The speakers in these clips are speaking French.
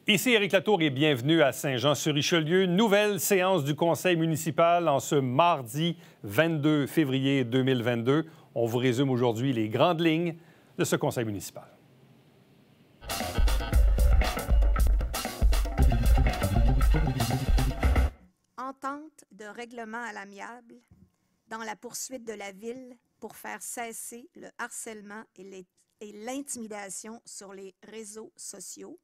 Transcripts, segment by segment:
Ici Éric Latour et bienvenue à Saint-Jean-sur-Richelieu. Nouvelle séance du Conseil municipal en ce mardi 22 février 2022. On vous résume aujourd'hui les grandes lignes de ce Conseil municipal. Entente de règlement à l'amiable dans la poursuite de la Ville pour faire cesser le harcèlement et l'intimidation sur les réseaux sociaux.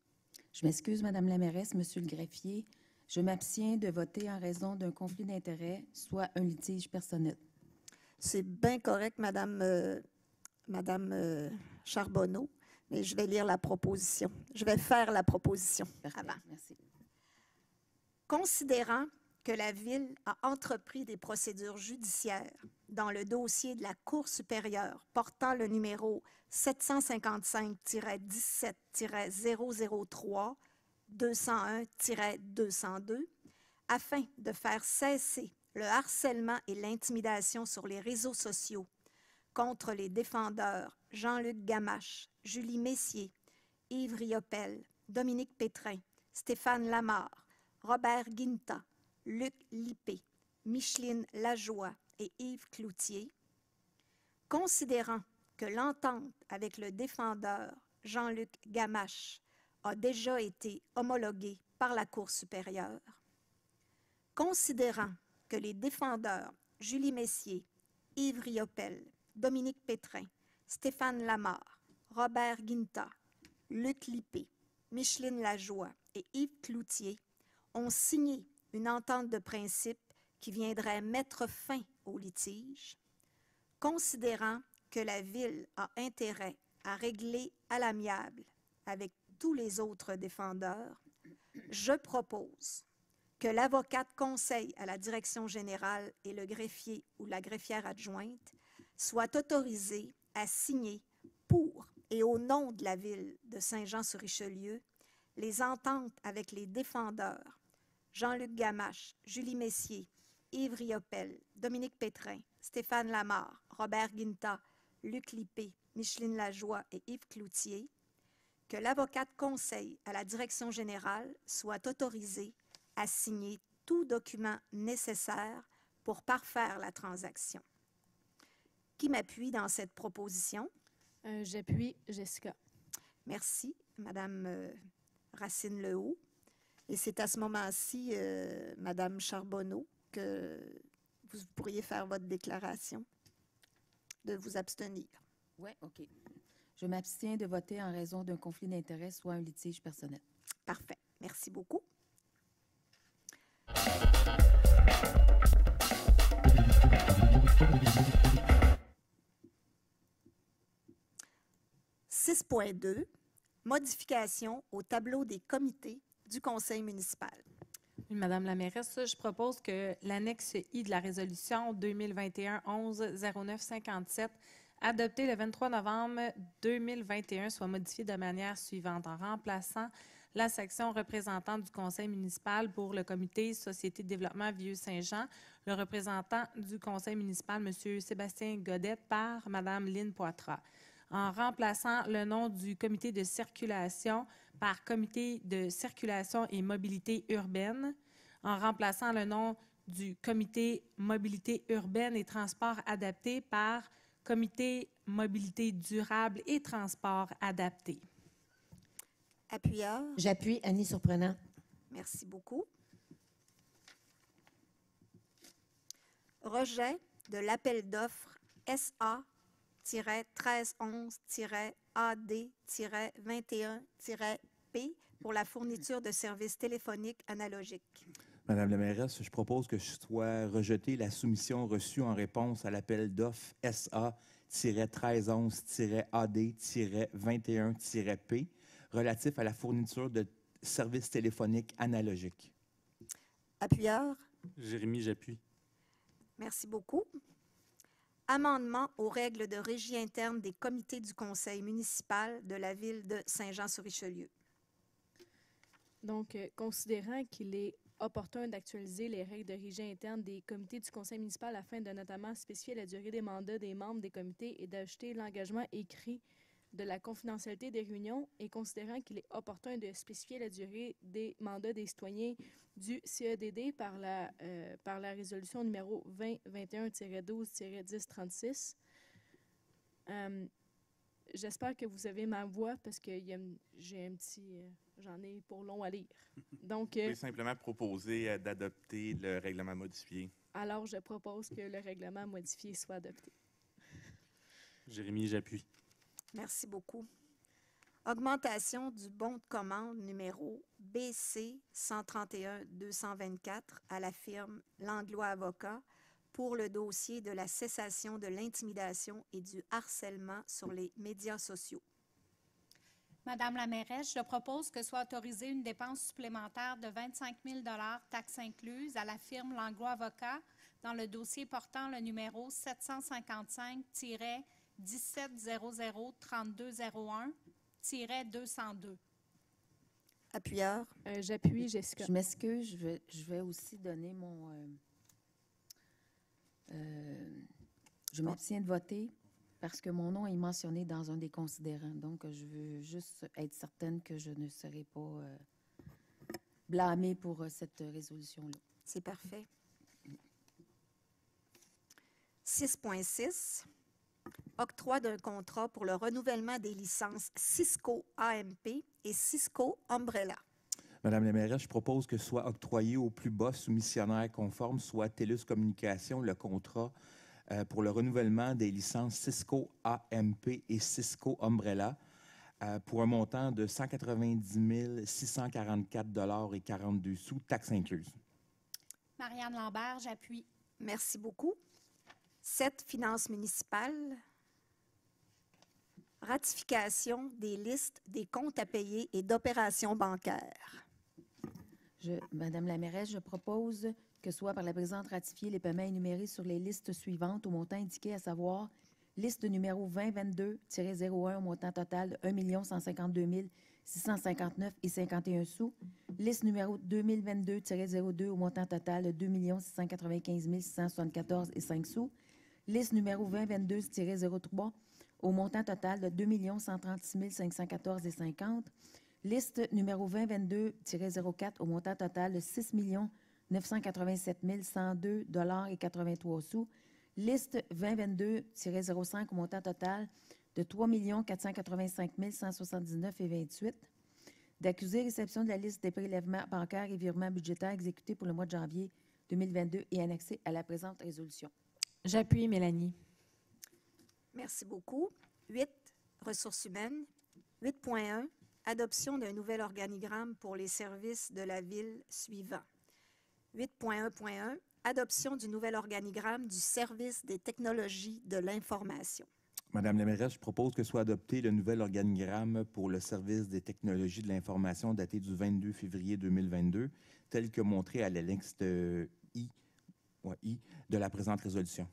Je m'excuse, Madame la mairesse, Monsieur le greffier. Je m'abstiens de voter en raison d'un conflit d'intérêts, soit un litige personnel. C'est bien correct, Madame Charbonneau, mais je vais lire la proposition. Je vais faire la proposition avant. Merci. Considérant que la Ville a entrepris des procédures judiciaires dans le dossier de la Cour supérieure portant le numéro 755-17-003-201-202 afin de faire cesser le harcèlement et l'intimidation sur les réseaux sociaux contre les défendeurs Jean-Luc Gamache, Julie Messier, Yves Riopel, Dominique Pétrin, Stéphane Lamarre, Robert Guinta, Luc Lippé, Micheline Lajoie et Yves Cloutier, considérant que l'entente avec le défendeur Jean-Luc Gamache a déjà été homologuée par la Cour supérieure, considérant que les défendeurs Julie Messier, Yves Riopel, Dominique Pétrin, Stéphane Lamarre, Robert Guinta, Luc Lippé, Micheline Lajoie et Yves Cloutier ont signé une entente de principe qui viendrait mettre fin au litige, considérant que la Ville a intérêt à régler à l'amiable avec tous les autres défendeurs, je propose que l'avocate conseil à la direction générale et le greffier ou la greffière adjointe soient autorisés à signer pour et au nom de la Ville de Saint-Jean-sur-Richelieu les ententes avec les défendeurs Jean-Luc Gamache, Julie Messier, Yves Riopel, Dominique Pétrin, Stéphane Lamarre, Robert Guinta, Luc Lippé, Micheline Lajoie et Yves Cloutier, que l'avocate conseil à la direction générale soit autorisée à signer tout document nécessaire pour parfaire la transaction. Qui m'appuie dans cette proposition? J'appuie Jessica. Merci, Madame Racine-Lehaut. Et c'est à ce moment-ci, Madame Charbonneau, que vous pourriez faire votre déclaration de vous abstenir. Oui, OK. Je m'abstiens de voter en raison d'un conflit d'intérêts, soit un litige personnel. Parfait. Merci beaucoup. « 6.2 Modification au tableau des comités du Conseil municipal. » Madame la mairesse, je propose que l'annexe I de la résolution 2021-11-0957, adoptée le 23 novembre 2021, soit modifiée de manière suivante en remplaçant la section représentante du Conseil municipal pour le comité Société de développement Vieux-Saint-Jean, le représentant du Conseil municipal, M. Sébastien Godette, par Mme Lynne Poitras, en remplaçant le nom du comité de circulation par comité de circulation et mobilité urbaine, en remplaçant le nom du comité mobilité urbaine et transport adapté par comité mobilité durable et transport adapté. Appuyeur. J'appuie Annie Surprenant. Merci beaucoup. Rejet de l'appel d'offres SA-1311-AD-21-P pour la fourniture de services téléphoniques analogiques. Madame la mairesse, je propose que soit rejetée la soumission reçue en réponse à l'appel d'offres SA-1311-AD-21-P relatif à la fourniture de services téléphoniques analogiques. Appuyeur. Jérémy, j'appuie. Merci beaucoup. Amendement aux règles de régie interne des comités du conseil municipal de la ville de Saint-Jean-sur-Richelieu. Donc, considérant qu'il est opportun d'actualiser les règles de régie interne des comités du conseil municipal afin de notamment spécifier la durée des mandats des membres des comités et d'ajouter l'engagement écrit de la confidentialité des réunions, et considérant qu'il est opportun de spécifier la durée des mandats des citoyens du CEDD par la résolution numéro 2021-12-1036. J'espère que vous avez ma voix parce que j'en ai pour long à lire. Donc, Je vais simplement proposer d'adopter le règlement modifié. alors, je propose que le règlement modifié soit adopté. Jérémy, j'appuie. Merci beaucoup. Augmentation du bon de commande numéro BC 131-224 à la firme Langlois Avocats pour le dossier de la cessation de l'intimidation et du harcèlement sur les médias sociaux. Madame la mairesse, je propose que soit autorisée une dépense supplémentaire de 25 000 taxes incluses à la firme Langlois Avocats dans le dossier portant le numéro 755-1700-3201-202. Appuyeur. J'appuie, Jessica. Je m'excuse, je vais aussi donner mon... je m'abstiens de voter parce que mon nom est mentionné dans un des considérants. Donc, je veux juste être certaine que je ne serai pas blâmée pour cette résolution-là. C'est parfait. 6.6. Octroi d'un contrat pour le renouvellement des licences Cisco AMP et Cisco Umbrella. Madame la mairesse, je propose que soit octroyé au plus bas soumissionnaire conforme, soit TELUS Communications, le contrat pour le renouvellement des licences Cisco AMP et Cisco Umbrella pour un montant de 190 644,42 $, taxes incluses. Marianne Lambert, j'appuie. Merci beaucoup. 7. Finances municipales. Ratification des listes des comptes à payer et d'opérations bancaires. Madame la mairesse, je propose que soit par la présidente ratifié les paiements énumérés sur les listes suivantes au montant indiqué, à savoir liste numéro 2022-01 au montant total de 1 152 659 et 51 sous. Liste numéro 2022-02 au montant total de 2 695 674 et 5 sous. Liste numéro 2022-03 au montant total de 2 136 514 et 50. Liste numéro 2022-04 au montant total de 6 987 102 $ et 83 sous. Liste 2022-05 au montant total de 3 485 179 et 28. D'accuser réception de la liste des prélèvements bancaires et virements budgétaires exécutés pour le mois de janvier 2022 et annexés à la présente résolution. J'appuie, Mélanie. Merci beaucoup. 8. Ressources humaines. 8.1. Adoption d'un nouvel organigramme pour les services de la ville suivant. 8.1.1. Adoption du nouvel organigramme du service des technologies de l'information. Madame la mairesse, je propose que soit adopté le nouvel organigramme pour le service des technologies de l'information daté du 22 février 2022, tel que montré à l'annexe I de la présente résolution.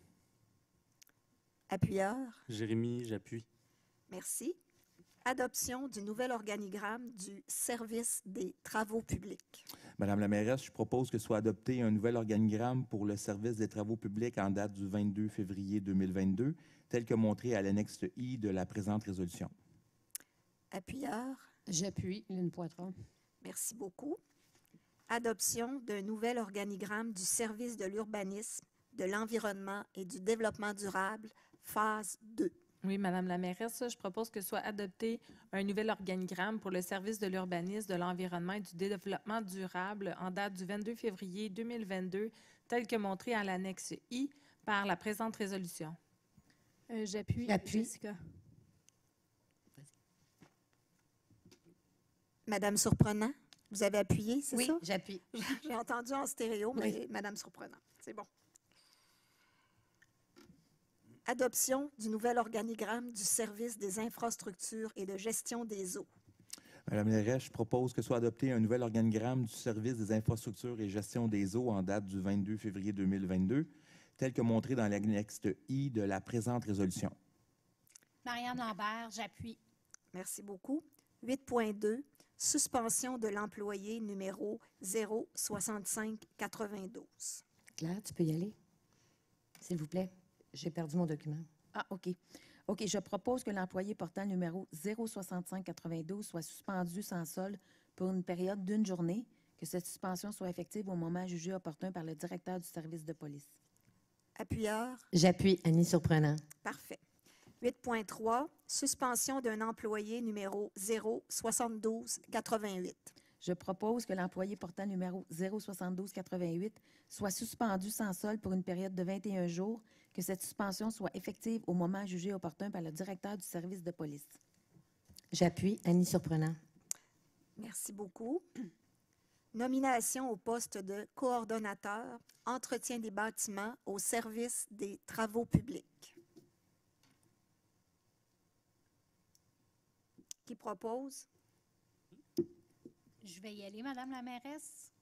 Appuyeur. Jérémy, j'appuie. Merci. Adoption du nouvel organigramme du service des travaux publics. Madame la mairesse, je propose que soit adopté un nouvel organigramme pour le service des travaux publics en date du 22 février 2022, tel que montré à l'annexe I de la présente résolution. Appuyeur. J'appuie, Lynne Poitras. Merci beaucoup. Adoption d'un nouvel organigramme du service de l'urbanisme, de l'environnement et du développement durable, phase 2. Oui, Madame la mairesse, je propose que soit adopté un nouvel organigramme pour le service de l'urbanisme, de l'environnement et du développement durable en date du 22 février 2022, tel que montré à l'annexe I par la présente résolution. J'appuie, Jessica. Madame Surprenant, vous avez appuyé, c'est ça? Oui, j'appuie. J'ai entendu en stéréo, mais Oui. Madame Surprenant, c'est bon. Adoption du nouvel organigramme du service des infrastructures et de gestion des eaux. Madame la mairesse, je propose que soit adopté un nouvel organigramme du service des infrastructures et gestion des eaux en date du 22 février 2022, tel que montré dans l'annexe I de la présente résolution. Marianne Lambert, j'appuie. Merci beaucoup. 8.2. suspension de l'employé numéro 06592. Claire, tu peux y aller? S'il vous plaît. J'ai perdu mon document. Ah, OK. OK, je propose que l'employé portant le numéro 06592 soit suspendu sans solde pour une période d'une journée, que cette suspension soit effective au moment jugé opportun par le directeur du service de police. Appuyeur. J'appuie. Annie Surprenant. Parfait. 8.3, suspension d'un employé numéro 07288. Je propose que l'employé portant le numéro 07288 soit suspendu sans solde pour une période de 21 jours, que cette suspension soit effective au moment jugé opportun par le directeur du service de police. J'appuie. Annie Surprenant. Merci beaucoup. Nomination au poste de coordonnateur, entretien des bâtiments au service des travaux publics. Qui propose? Je vais y aller, Madame la mairesse.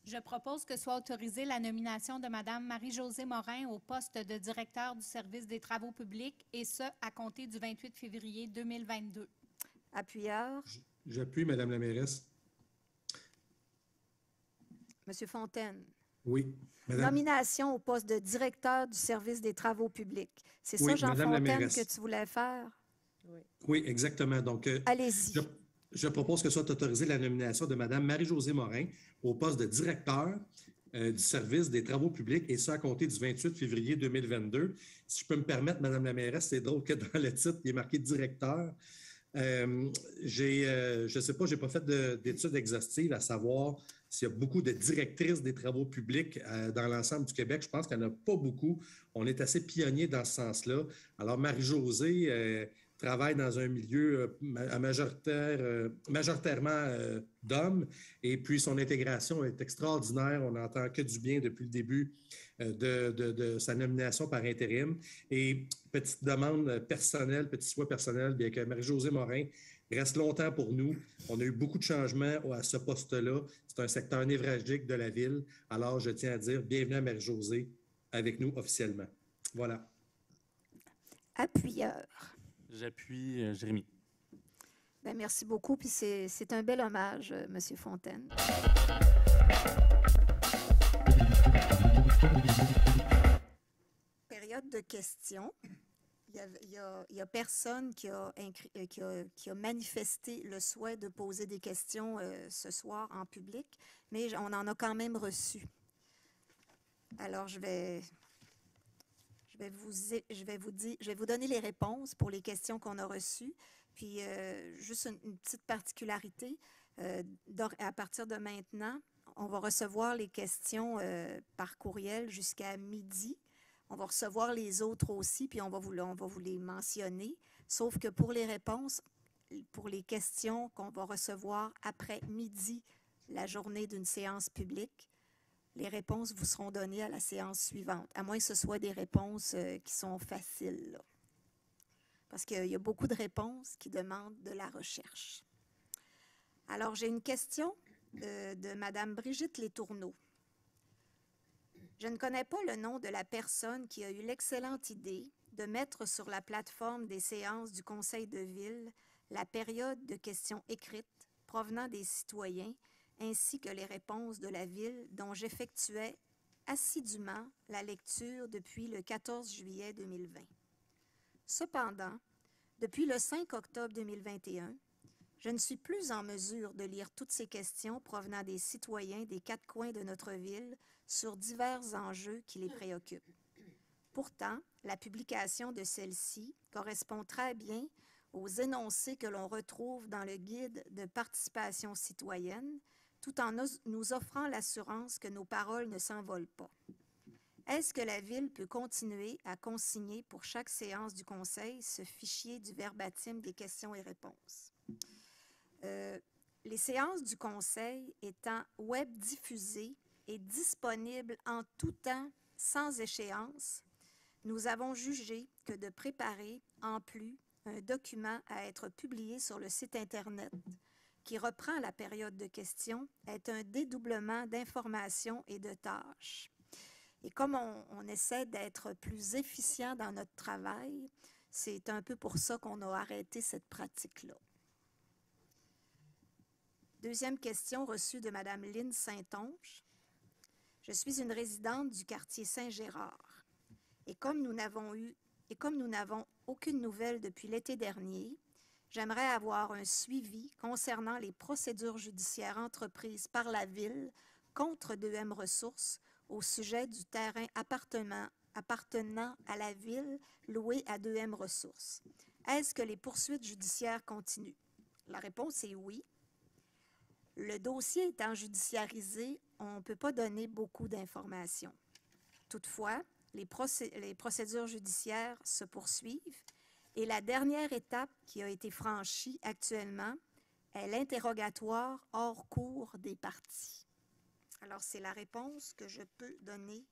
Je propose que soit autorisée la nomination de Madame Marie-Josée Morin au poste de directeur du service des travaux publics, et ce, à compter du 28 février 2022. Appuyeur. J'appuie, Madame la mairesse. Monsieur Fontaine. Oui, Madame. Nomination au poste de directeur du service des travaux publics. C'est Oui, ça, Jean Madame la Fontaine, mairesse. que tu voulais faire? Oui, exactement. Donc, allez-y. Je propose que soit autorisée la nomination de Mme Marie-Josée Morin au poste de directeur du service des travaux publics, et ça à compter du 28 février 2022. Si je peux me permettre, Mme la mairesse, c'est drôle que dans le titre, il est marqué directeur. Je ne sais pas, je n'ai pas fait d'études exhaustives à savoir s'il y a beaucoup de directrices des travaux publics dans l'ensemble du Québec. Je pense qu'il n'y en a pas beaucoup. On est assez pionniers dans ce sens-là. Alors, Marie-Josée travaille dans un milieu majoritairement d'hommes, et puis son intégration est extraordinaire. On n'entend que du bien depuis le début de sa nomination par intérim. Et petite demande personnelle, petit souhait personnel, bien que Marie-Josée Morin reste longtemps pour nous. On a eu beaucoup de changements à ce poste-là. C'est un secteur névralgique de la ville. Alors, je tiens à dire bienvenue à Marie-Josée avec nous officiellement. Voilà. Appuyeur. J'appuie. Jérémy. Bien, merci beaucoup. Puis c'est un bel hommage, Monsieur Fontaine. Période de questions. Il y a personne qui a manifesté le souhait de poser des questions ce soir en public, mais on en a quand même reçu. Alors, je vais vous donner les réponses pour les questions qu'on a reçues. Puis, juste une petite particularité, à partir de maintenant, on va recevoir les questions par courriel jusqu'à midi. On va recevoir les autres aussi, puis on va vous les mentionner. Sauf que pour les réponses, pour les questions qu'on va recevoir après midi, la journée d'une séance publique, les réponses vous seront données à la séance suivante, à moins que ce soit des réponses qui sont faciles, là. Parce qu'il y a beaucoup de réponses qui demandent de la recherche. Alors, j'ai une question de Mme Brigitte Letourneau. Je ne connais pas le nom de la personne qui a eu l'excellente idée de mettre sur la plateforme des séances du Conseil de ville la période de questions écrites provenant des citoyens ainsi que les réponses de la ville dont j'effectuais assidûment la lecture depuis le 14 juillet 2020. Cependant, depuis le 5 octobre 2021, je ne suis plus en mesure de lire toutes ces questions provenant des citoyens des quatre coins de notre ville sur divers enjeux qui les préoccupent. Pourtant, la publication de celle-ci correspond très bien aux énoncés que l'on retrouve dans le guide de participation citoyenne, tout en nous offrant l'assurance que nos paroles ne s'envolent pas. Est-ce que la Ville peut continuer à consigner pour chaque séance du Conseil ce fichier du verbatim des questions et réponses? Les séances du Conseil étant web diffusées et disponibles en tout temps, sans échéance, nous avons jugé que de préparer, en plus, un document à être publié sur le site Internet qui reprend la période de questions est un dédoublement d'informations et de tâches. Et comme on essaie d'être plus efficient dans notre travail, c'est un peu pour ça qu'on a arrêté cette pratique-là. Deuxième question reçue de Mme Lynne Saint-Onge. Je suis une résidente du quartier Saint-Gérard. Et comme nous n'avons aucune nouvelle depuis l'été dernier, j'aimerais avoir un suivi concernant les procédures judiciaires entreprises par la Ville contre 2M Ressources au sujet du terrain appartenant à la Ville loué à 2M Ressources. Est-ce que les poursuites judiciaires continuent? La réponse est oui. Le dossier étant judiciarisé, on ne peut pas donner beaucoup d'informations. Toutefois, les procédures judiciaires se poursuivent et la dernière étape qui a été franchie actuellement est l'interrogatoire hors cours des parties. Alors, c'est la réponse que je peux donner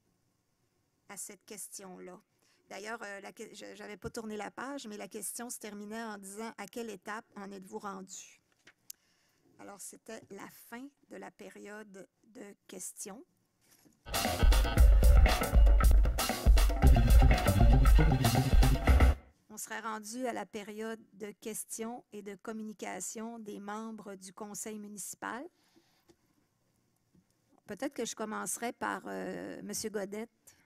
à cette question-là. D'ailleurs, je n'avais pas tourné la page, mais la question se terminait en disant « À quelle étape en êtes-vous rendu? » Alors, c'était la fin de la période de questions. On serait rendu à la période de questions et de communication des membres du conseil municipal. Peut-être que je commencerai par M. Godette.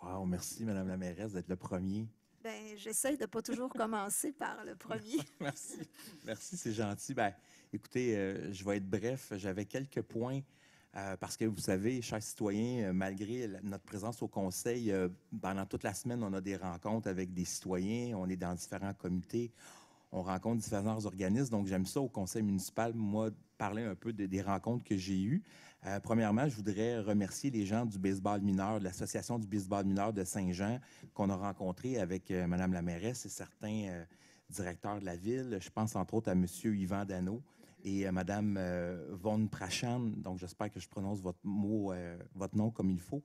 Wow, merci, Mme la mairesse, d'être le premier. Bien, j'essaie de ne pas toujours commencer par le premier. Merci. Merci, c'est gentil. Bien, écoutez, je vais être bref. J'avais quelques points parce que vous savez, chers citoyens, malgré notre présence au conseil, pendant toute la semaine, on a des rencontres avec des citoyens, on est dans différents comités, on rencontre différents organismes. Donc, j'aime ça au conseil municipal, moi, parler un peu des rencontres que j'ai eues. Premièrement, je voudrais remercier les gens du baseball mineur, de l'Association du baseball mineur de Saint-Jean, qu'on a rencontré avec Mme la mairesse et certains directeurs de la ville. Je pense entre autres à M. Yvan Dano et Mme Von Prachan. Donc, j'espère que je prononce votre nom comme il faut.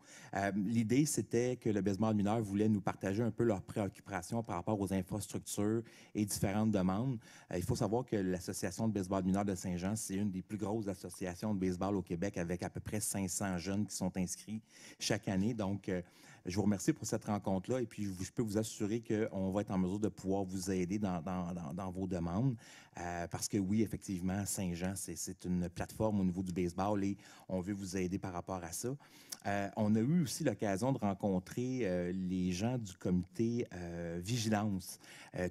L'idée, c'était que le baseball mineur voulait nous partager un peu leurs préoccupations par rapport aux infrastructures et différentes demandes. Il faut savoir que l'Association de baseball mineur de Saint-Jean, c'est une des plus grosses associations de baseball au Québec avec à peu près 500 jeunes qui sont inscrits chaque année. Donc, je vous remercie pour cette rencontre-là et puis je peux vous assurer qu'on va être en mesure de pouvoir vous aider dans vos demandes parce que oui, effectivement, Saint-Jean, c'est une plateforme au niveau du baseball et on veut vous aider par rapport à ça. On a eu aussi l'occasion de rencontrer les gens du comité Vigilance.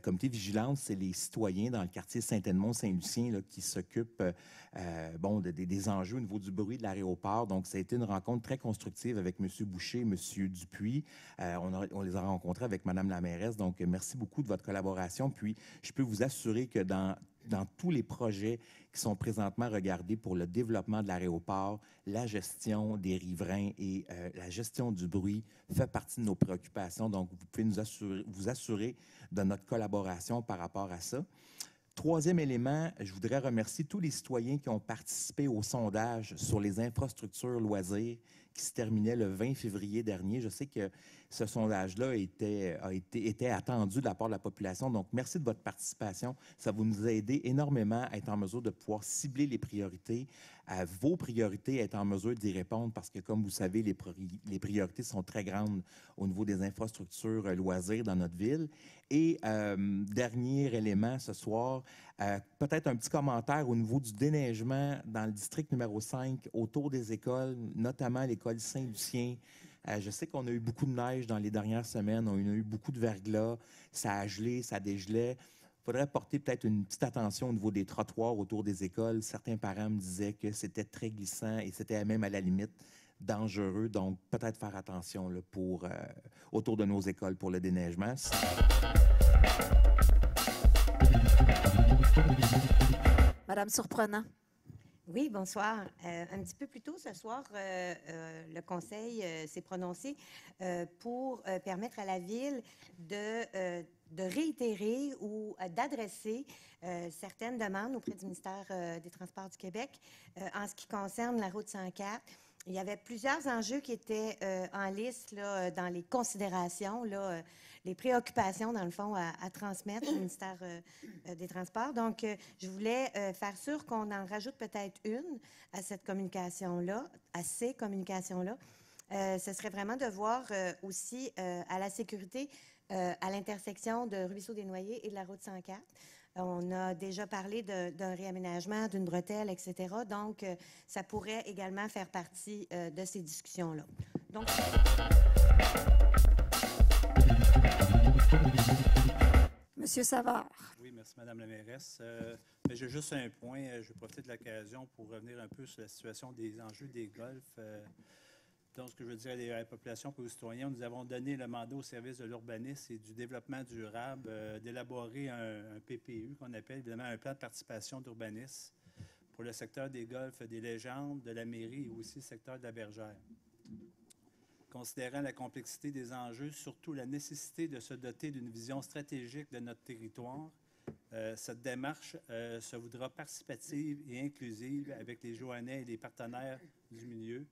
Comité Vigilance, c'est les citoyens dans le quartier Saint-Edmond-Saint-Lucien qui s'occupent des enjeux au niveau du bruit de l'aéroport. Donc, ça a été une rencontre très constructive avec M. Boucher, M. Dupuis. On les a rencontrés avec Mme la mairesse. Donc, merci beaucoup de votre collaboration. Puis, je peux vous assurer que dans tous les projets qui sont présentement regardés pour le développement de l'aéroport, la gestion des riverains et la gestion du bruit fait partie de nos préoccupations. Donc, vous pouvez vous assurer de notre collaboration par rapport à ça. Troisième élément, je voudrais remercier tous les citoyens qui ont participé au sondage sur les infrastructures loisirs qui se terminait le 20 février dernier. Je sais que ce sondage-là était attendu de la part de la population. Donc, merci de votre participation. Ça va nous aider énormément à être en mesure de pouvoir cibler les priorités, vos priorités, être en mesure d'y répondre parce que, comme vous savez, les priorités sont très grandes au niveau des infrastructures loisirs dans notre ville. Et dernier élément ce soir, peut-être un petit commentaire au niveau du déneigement dans le district numéro 5 autour des écoles, notamment l'école Saint-Lucien. Je sais qu'on a eu beaucoup de neige dans les dernières semaines, on a eu beaucoup de verglas, ça a gelé, ça dégelait. Il faudrait porter peut-être une petite attention au niveau des trottoirs autour des écoles. Certains parents me disaient que c'était très glissant et c'était même à la limite dangereux. Donc, peut-être faire attention là, autour de nos écoles pour le déneigement. Madame Surprenant. Oui, bonsoir. Un petit peu plus tôt ce soir, le Conseil s'est prononcé pour permettre à la Ville de réitérer ou d'adresser certaines demandes auprès du ministère des Transports du Québec en ce qui concerne la route 104. Il y avait plusieurs enjeux qui étaient en liste là, dans les considérations, là, les préoccupations, dans le fond, à transmettre au ministère des Transports. Donc, je voulais faire sûr qu'on en rajoute peut-être une à cette communication-là, à ces communications-là. Ce serait vraiment de voir aussi à la sécurité à l'intersection de Ruisseau-des-Noyers et de la route 104. On a déjà parlé d'un réaménagement, d'une bretelle, etc. Donc, ça pourrait également faire partie de ces discussions-là. Donc, Monsieur Savard. Oui, merci, Madame la mairesse. J'ai juste un point. Je vais profiter de l'occasion pour revenir un peu sur la situation des enjeux des golfs. Donc, ce que je veux dire à la population et aux citoyens, nous avons donné le mandat au service de l'urbanisme et du développement durable d'élaborer un PPU, qu'on appelle évidemment un plan de participation d'urbanisme pour le secteur des golfs des Légendes, de la mairie et aussi le secteur de la Bergère. Considérant la complexité des enjeux, surtout la nécessité de se doter d'une vision stratégique de notre territoire, cette démarche se voudra participative et inclusive avec les Joannais et les partenaires du milieu.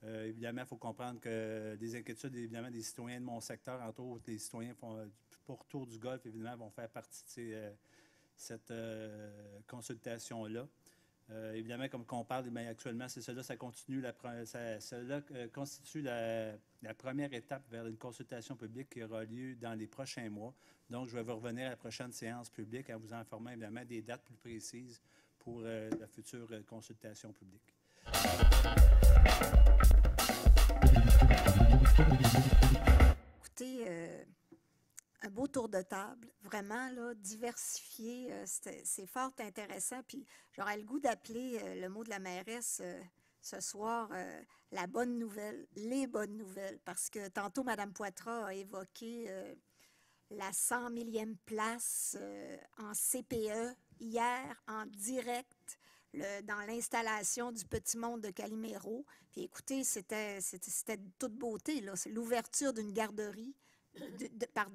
Évidemment, il faut comprendre que des inquiétudes évidemment, des citoyens de mon secteur, entre autres les citoyens pour tour du golf, évidemment, vont faire partie de cette consultation-là. Évidemment, comme on parle, mais actuellement, c'est cela, ça continue, cela constitue la première étape vers une consultation publique qui aura lieu dans les prochains mois. Donc, je vais vous revenir à la prochaine séance publique en vous informant évidemment des dates plus précises pour la future consultation publique. Écoutez, un beau tour de table, vraiment là, diversifié, c'est fort intéressant. Puis j'aurais le goût d'appeler le mot de la mairesse ce soir la bonne nouvelle, les bonnes nouvelles, parce que tantôt Mme Poitras a évoqué la 100 millième place en CPE hier en direct dans l'installation du Petit Monde de Calimero. Puis écoutez, c'était de toute beauté, là. C'est l'ouverture d'une garderie, pas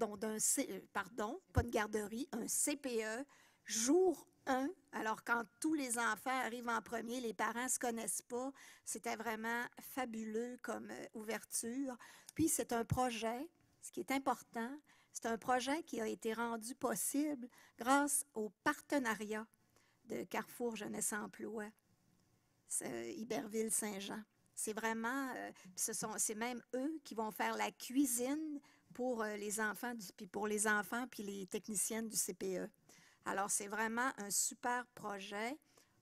une garderie, un CPE, jour 1. Alors, quand tous les enfants arrivent en premier, les parents ne se connaissent pas. C'était vraiment fabuleux comme ouverture. Puis, c'est un projet, ce qui est important, c'est un projet qui a été rendu possible grâce au partenariat de Carrefour Jeunesse Emploi, Iberville-Saint-Jean. C'est vraiment, c'est même eux qui vont faire la cuisine pour les enfants, puis pour les enfants puis les techniciennes du CPE. Alors, c'est vraiment un super projet,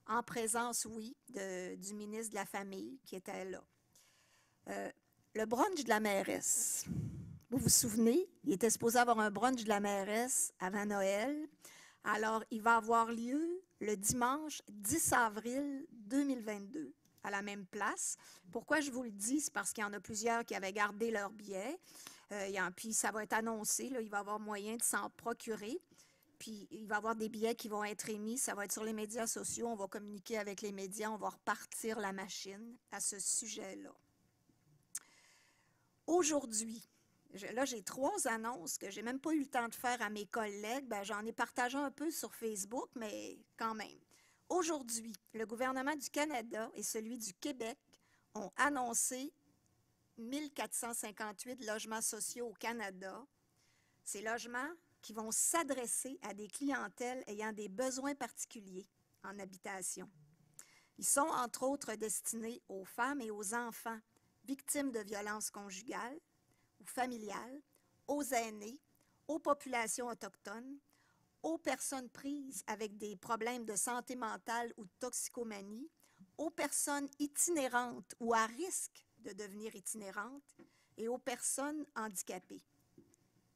en présence, oui, du ministre de la Famille qui était là. Le brunch de la mairesse. Vous vous souvenez, il était supposé avoir un brunch de la mairesse avant Noël. Alors, il va avoir lieu le dimanche 10 avril 2022 à la même place. Pourquoi je vous le dis? C'est parce qu'il y en a plusieurs qui avaient gardé leur billet. Puis ça va être annoncé, là, il va y avoir moyen de s'en procurer. Puis il va y avoir des billets qui vont être émis. Ça va être sur les médias sociaux. On va communiquer avec les médias. On va repartir la machine à ce sujet-là. Aujourd'hui, là, j'ai 3 annonces que je n'ai même pas eu le temps de faire à mes collègues. Bien, j'en ai partagé un peu sur Facebook, mais quand même. Aujourd'hui, le gouvernement du Canada et celui du Québec ont annoncé 1458 logements sociaux au Canada. Ces logements qui vont s'adresser à des clientèles ayant des besoins particuliers en habitation. Ils sont, entre autres, destinés aux femmes et aux enfants victimes de violences conjugales ou familiales, aux aînés, aux populations autochtones, aux personnes prises avec des problèmes de santé mentale ou de toxicomanie, aux personnes itinérantes ou à risque de devenir itinérantes et aux personnes handicapées.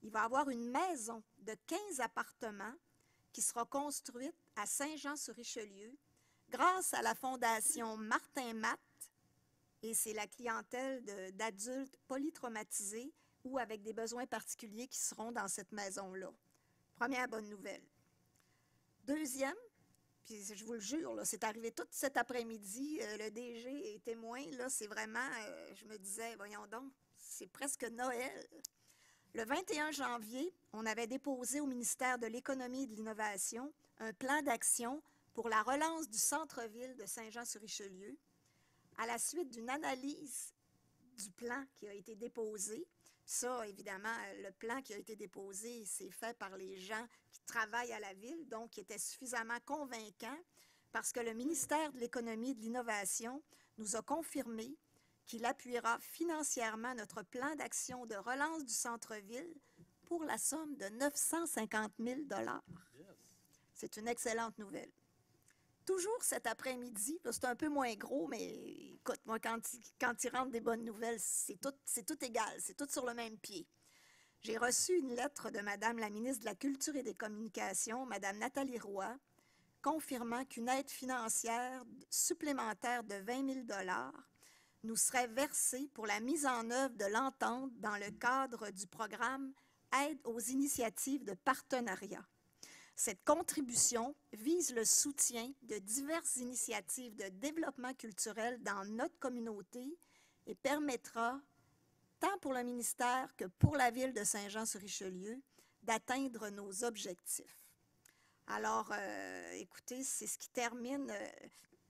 Il va y avoir une maison de 15 appartements qui sera construite à Saint-Jean-sur-Richelieu grâce à la Fondation Martin Matt, et c'est la clientèle d'adultes polytraumatisés ou avec des besoins particuliers qui seront dans cette maison-là. Première bonne nouvelle. Deuxième, puis je vous le jure, là, c'est arrivé tout cet après-midi, le DG est témoin, là, c'est vraiment, je me disais, voyons donc, c'est presque Noël. Le 21 janvier, on avait déposé au ministère de l'Économie et de l'Innovation un plan d'action pour la relance du centre-ville de Saint-Jean-sur-Richelieu. À la suite d'une analyse du plan qui a été déposé, ça, évidemment, le plan qui a été déposé, c'est fait par les gens qui travaillent à la ville, donc qui était suffisamment convaincant parce que le ministère de l'Économie et de l'Innovation nous a confirmé qu'il appuiera financièrement notre plan d'action de relance du centre-ville pour la somme de 950 000 $. C'est une excellente nouvelle. Toujours cet après-midi, là, c'est un peu moins gros, mais écoute, moi, quand il rentre des bonnes nouvelles, c'est tout égal, c'est tout sur le même pied. J'ai reçu une lettre de Madame la ministre de la Culture et des Communications, Madame Nathalie Roy, confirmant qu'une aide financière supplémentaire de 20 000 $ nous serait versée pour la mise en œuvre de l'entente dans le cadre du programme Aide aux initiatives de partenariat. Cette contribution vise le soutien de diverses initiatives de développement culturel dans notre communauté et permettra, tant pour le ministère que pour la ville de Saint-Jean-sur-Richelieu, d'atteindre nos objectifs. Alors, écoutez, c'est ce qui termine,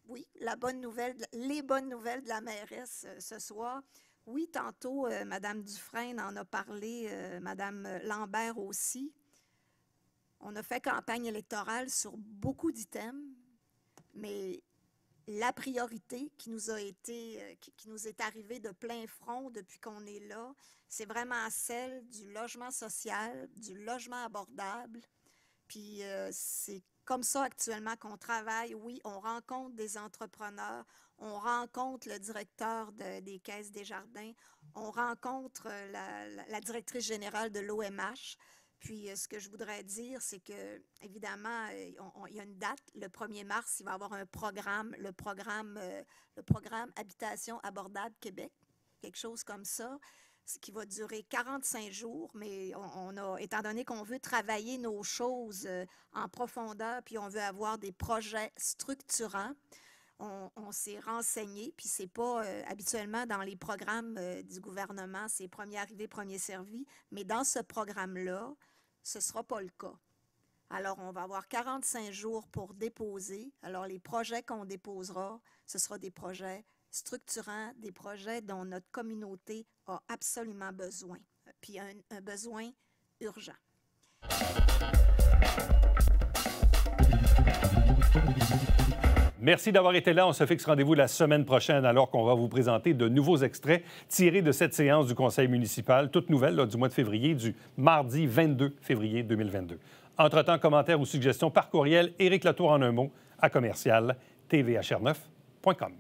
oui, les bonnes nouvelles de la mairesse ce soir. Oui, tantôt, Mme Dufresne en a parlé, Mme Lambert aussi. On a fait campagne électorale sur beaucoup d'items, mais la priorité qui nous est arrivée de plein front depuis qu'on est là, c'est vraiment celle du logement social, du logement abordable. Puis c'est comme ça actuellement qu'on travaille. Oui, on rencontre des entrepreneurs, on rencontre le directeur des Caisses des Jardins, on rencontre la directrice générale de l'OMH. Puis, ce que je voudrais dire, c'est que, évidemment, il y a une date. Le 1er mars, il va y avoir un programme, le programme Habitation abordable Québec, quelque chose comme ça, qui va durer 45 jours. Mais étant donné qu'on veut travailler nos choses en profondeur, puis on veut avoir des projets structurants, on s'est renseigné, puis c'est pas habituellement dans les programmes du gouvernement, c'est premier arrivé, premier servi, mais dans ce programme-là, ce ne sera pas le cas. Alors, on va avoir 45 jours pour déposer. Alors, les projets qu'on déposera, ce sera des projets structurants, des projets dont notre communauté a absolument besoin, puis un besoin urgent. Merci d'avoir été là. On se fixe rendez-vous la semaine prochaine alors qu'on va vous présenter de nouveaux extraits tirés de cette séance du Conseil municipal, toute nouvelle là, du mois de février, du mardi 22 février 2022. Entre-temps, commentaires ou suggestions par courriel, Éric Latour en un mot, à commercial tvhr9.com.